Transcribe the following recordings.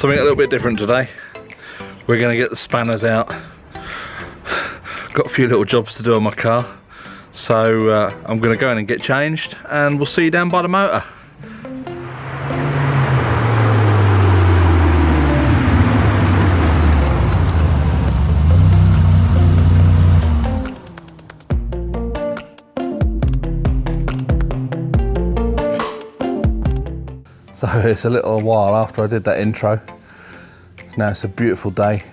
Something a little bit different today. We're going to get the spanners out. Got a few little jobs to do on my car, so I'm going to go in and get changed, and we'll see you down by the motor. So it's a little while after I did that intro. Now it's a beautiful day.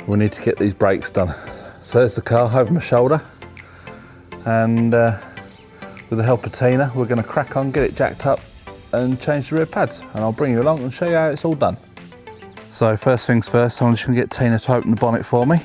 We need to get these brakes done. So there's the car over my shoulder, and with the help of Tina, we're going to crack on, get it jacked up and change the rear pads, and I'll bring you along and show you how it's all done. So first things first, I'm just going to get Tina to open the bonnet for me.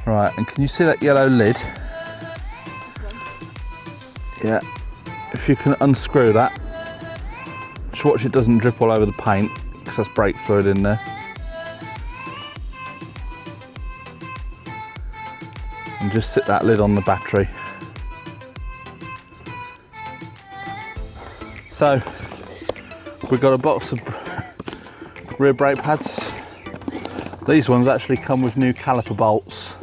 Right, and can you see that yellow lid? Yeah, if you can unscrew that, just watch it doesn't drip all over the paint, because that's brake fluid in there. And just sit that lid on the battery. So, we've got a box of rear brake pads. These ones actually come with new caliper bolts,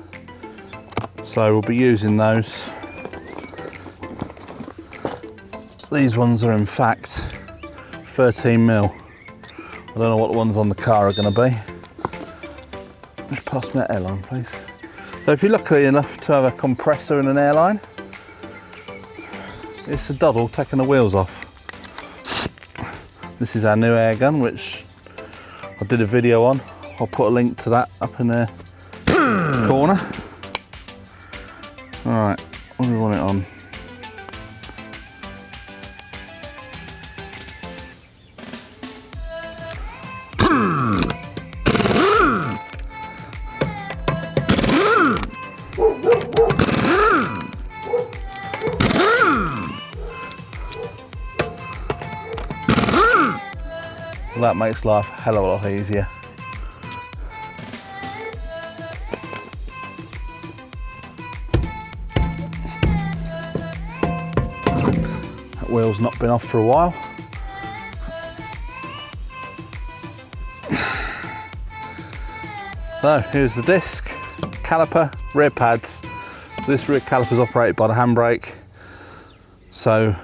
so we'll be using those. These ones are in fact 13mm. I don't know what the ones on the car are going to be. Just pass me that airline, please. So if you're lucky enough to have a compressor and an airline, it's a doddle taking the wheels off. This is our new air gun, which I did a video on. I'll put a link to that up in the corner. Alright, what do we want it on? Well, that makes life a hell of a lot easier. That wheel's not been off for a while. So here's the disc, caliper, rear pads. This rear caliper is operated by the handbrake. So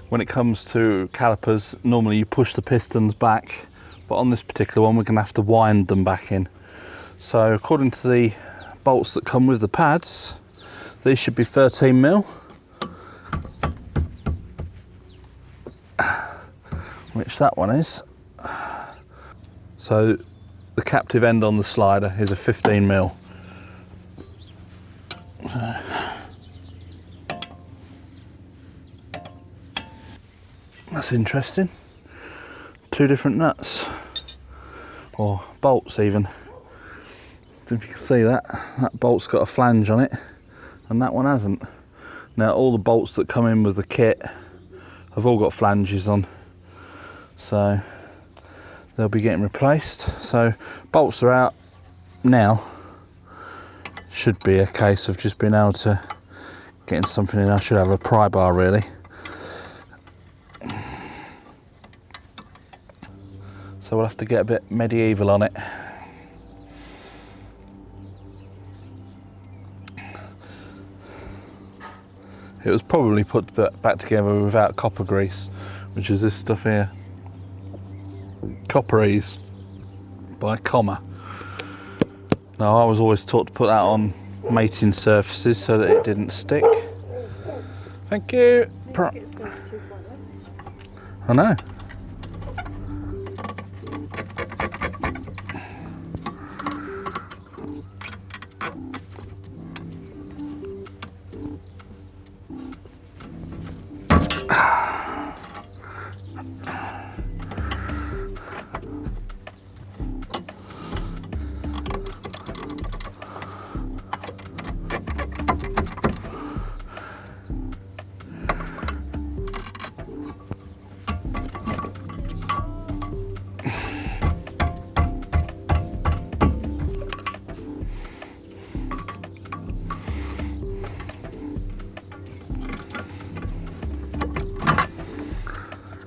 when it comes to calipers, normally you push the pistons back, but on this particular one we're going to have to wind them back in. So according to the bolts that come with the pads, these should be 13mm, which that one is. So the captive end on the slider is a 15mm. That's interesting. Two different nuts, or bolts even. If you can see that, that bolt's got a flange on it, and that one hasn't. Now all the bolts that come in with the kit have all got flanges on, so they'll be getting replaced. So bolts are out now. Should be a case of just being able to getting something in. I should have a pry bar really. So we'll have to get a bit medieval on it. It was probably put back together without copper grease, which is this stuff here. Copper Ease by Comma. Now I was always taught to put that on mating surfaces so that it didn't stick. Thank you. I know.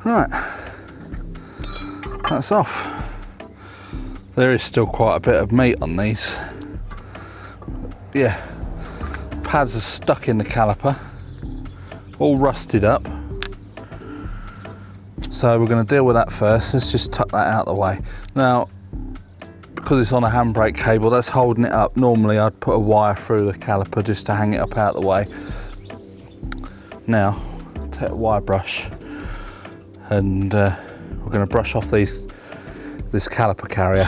Right, that's off. There is still quite a bit of meat on these. Yeah, pads are stuck in the caliper, all rusted up. So we're going to deal with that first. Let's just tuck that out of the way. Now, because it's on a handbrake cable, that's holding it up. Normally I'd put a wire through the caliper just to hang it up out of the way. Now, take a wire brush and we're going to brush off this caliper carrier.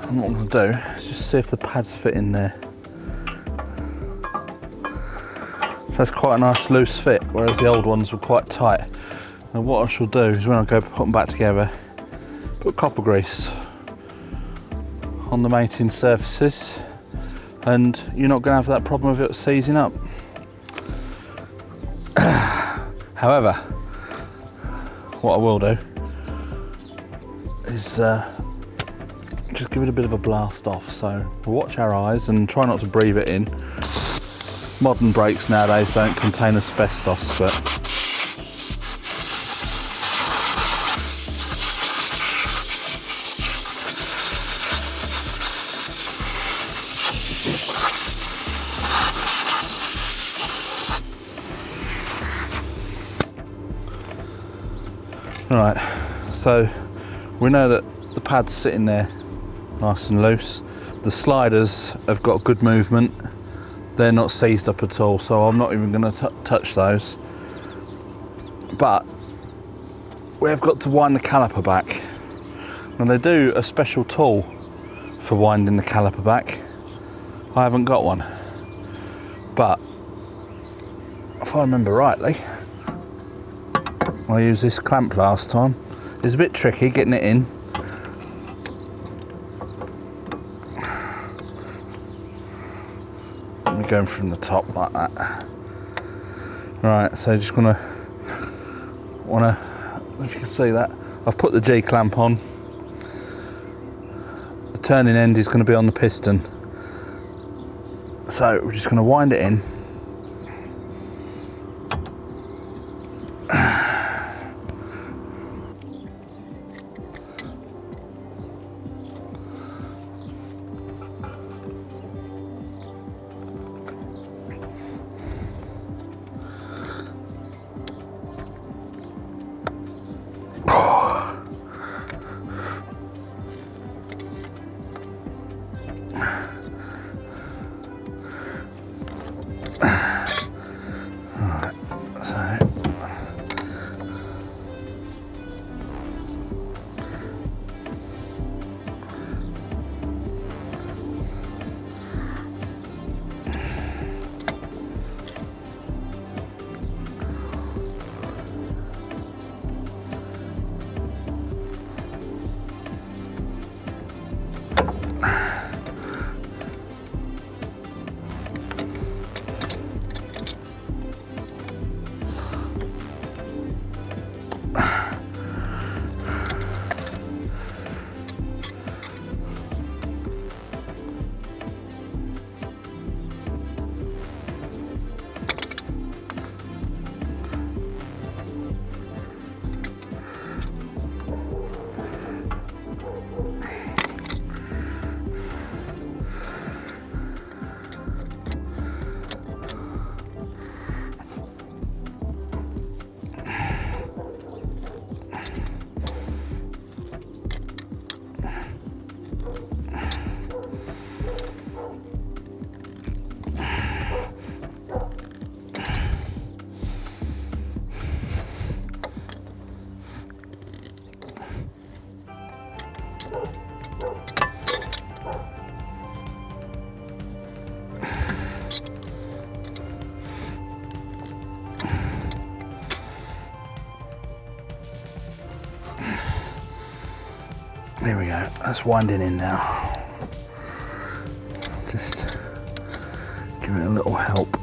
And what I'm going to do is just see if the pads fit in there. So that's quite a nice loose fit, whereas the old ones were quite tight. And what I shall do is when I go put them back together, put copper grease on the mating surfaces, and you're not going to have that problem of it seizing up. However, what I will do is just give it a bit of a blast off. So we'll watch our eyes and try not to breathe it in. Modern brakes nowadays don't contain asbestos, but right, so we know that the pad's sitting there nice and loose. The sliders have got good movement. They're not seized up at all, so I'm not even going to touch those. But we've got to wind the caliper back. Now they do a special tool for winding the caliper back. I haven't got one, but if I remember rightly, I used this clamp last time. It's a bit tricky getting it in. Going from the top like that. Right, so just wanna, if you can see that, I've put the G clamp on. The turning end is going to be on the piston. So we're just going to wind it in. Here we go, that's winding in now. Just give it a little help.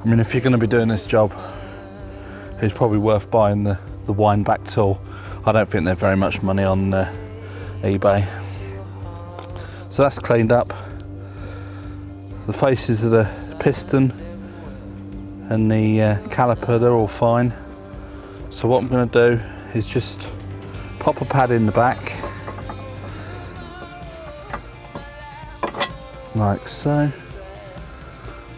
I mean, if you're going to be doing this job, it's probably worth buying the wind back tool. I don't think they're very much money on eBay. So that's cleaned up. The faces of the piston and the caliper, they're all fine. So what I'm going to do is just pop a pad in the back, like so.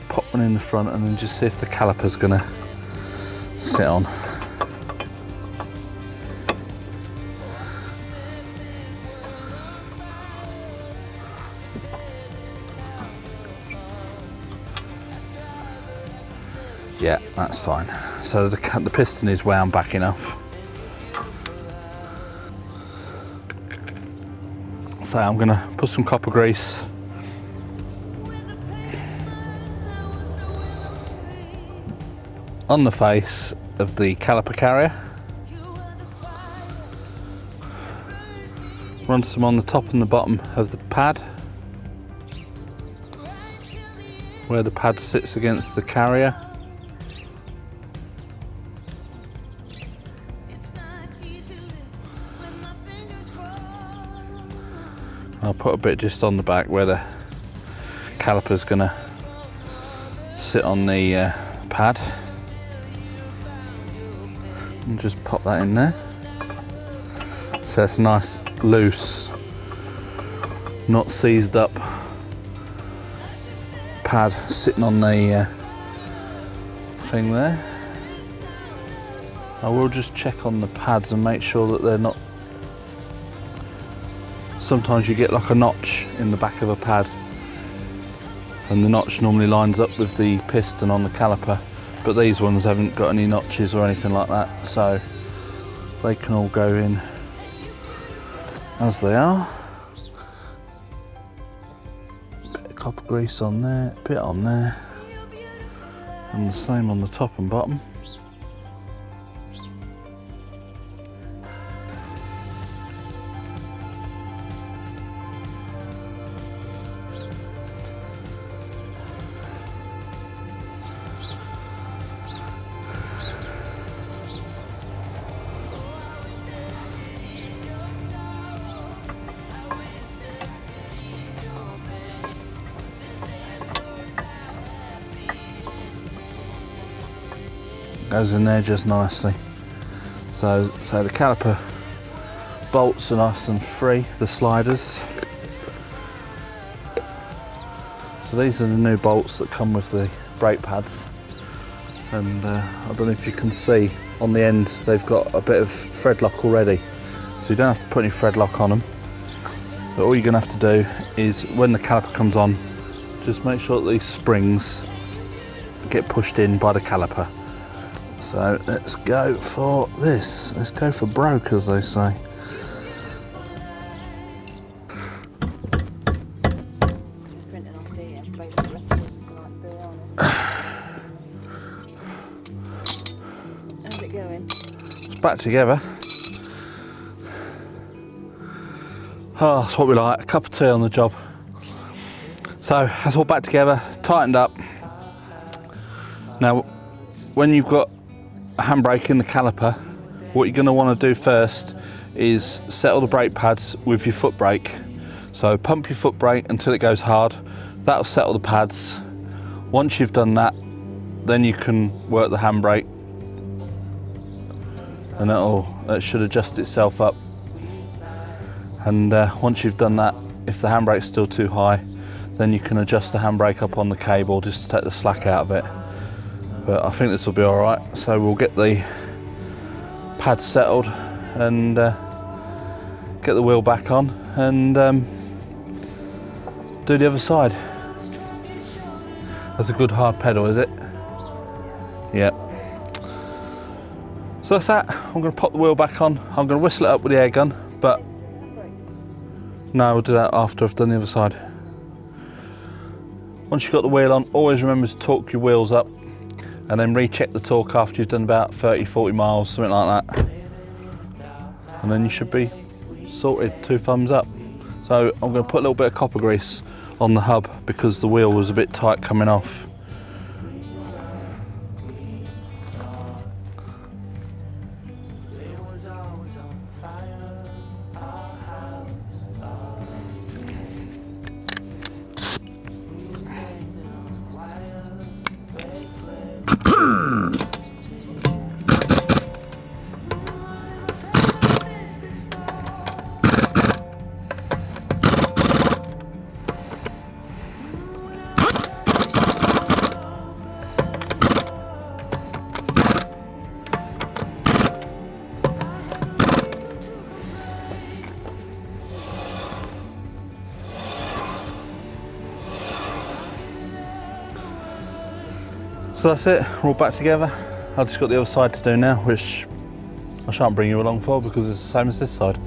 Pop one in the front and then just see if the caliper's going to sit on. Yeah, that's fine. So the piston is wound back enough. So I'm going to put some copper grease on the face of the caliper carrier. Run some on the top and the bottom of the pad, where the pad sits against the carrier. I'll put a bit just on the back where the caliper's gonna sit on the pad. And just pop that in there. So it's nice, loose, not seized up pad sitting on the thing there. I will just check on the pads and make sure that they're not. Sometimes you get like a notch in the back of a pad, and the notch normally lines up with the piston on the caliper, but these ones haven't got any notches or anything like that, so they can all go in as they are. Bit of copper grease on there, bit on there, and the same on the top and bottom. Goes in there just nicely. So the caliper bolts are nice and free, the sliders. So these are the new bolts that come with the brake pads, and I don't know if you can see on the end they've got a bit of thread lock already, so you don't have to put any thread lock on them. But all you're going to have to do is, when the caliper comes on, just make sure that these springs get pushed in by the caliper. So let's go for this. Let's go for broke, as they say. How's it going? It's back together. Oh, that's what we like, a cup of tea on the job. So that's all back together, tightened up. Now, when you've got a handbrake in the caliper, what you're going to want to do first is settle the brake pads with your foot brake. So pump your foot brake until it goes hard. That'll settle the pads. Once you've done that, then you can work the handbrake, and it should adjust itself up. And once you've done that, if the handbrake's still too high, then you can adjust the handbrake up on the cable just to take the slack out of it. But I think this will be all right. So we'll get the pads settled and get the wheel back on and do the other side. That's a good hard pedal, is it? Yep. So that's that. I'm going to pop the wheel back on. I'm going to whistle it up with the air gun, but No, we'll do that after I've done the other side. Once you've got the wheel on, always remember to torque your wheels up and then recheck the torque after you've done about 30-40 miles, something like that. And then you should be sorted, 2 thumbs up. So I'm going to put a little bit of copper grease on the hub because the wheel was a bit tight coming off. So that's it, we're all back together. I've just got the other side to do now, which I shan't bring you along for because it's the same as this side.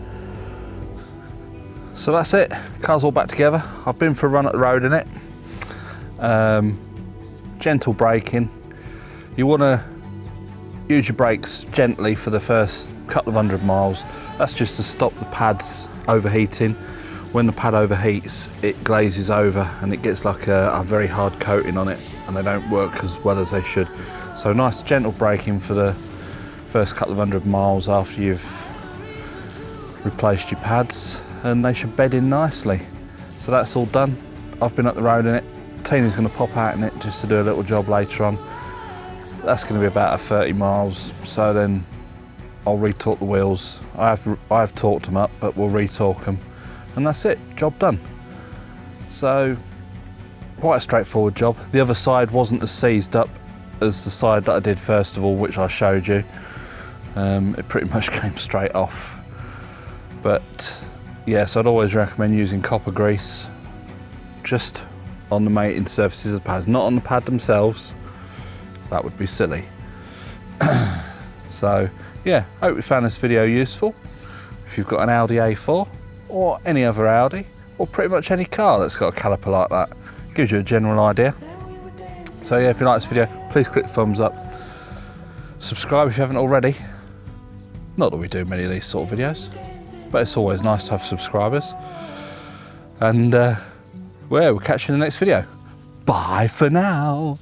So that's it, car's all back together. I've been for a run at the road in it. Gentle braking. You want to use your brakes gently for the first couple of 100 miles. That's just to stop the pads overheating. When the pad overheats, it glazes over and it gets like a very hard coating on it, and they don't work as well as they should. So nice gentle braking for the first couple of 100 miles after you've replaced your pads, and they should bed in nicely. So that's all done. I've been up the road in it. Tina's going to pop out in it just to do a little job later on. That's going to be about 30 miles, so then I'll re-torque the wheels. I have torqued them up, but we'll re-torque them. And that's it, job done. So, quite a straightforward job. The other side wasn't as seized up as the side that I did first of all, which I showed you. It pretty much came straight off. But yes, I'd always recommend using copper grease just on the mating surfaces of the pads, not on the pad themselves. That would be silly. So yeah, hope you found this video useful. If you've got an Audi A4 or any other Audi, or pretty much any car that's got a caliper like that, gives you a general idea. So yeah, if you like this video, please click thumbs up. Subscribe if you haven't already. Not that we do many of these sort of videos, but it's always nice to have subscribers. And well, we'll catch you in the next video. Bye for now.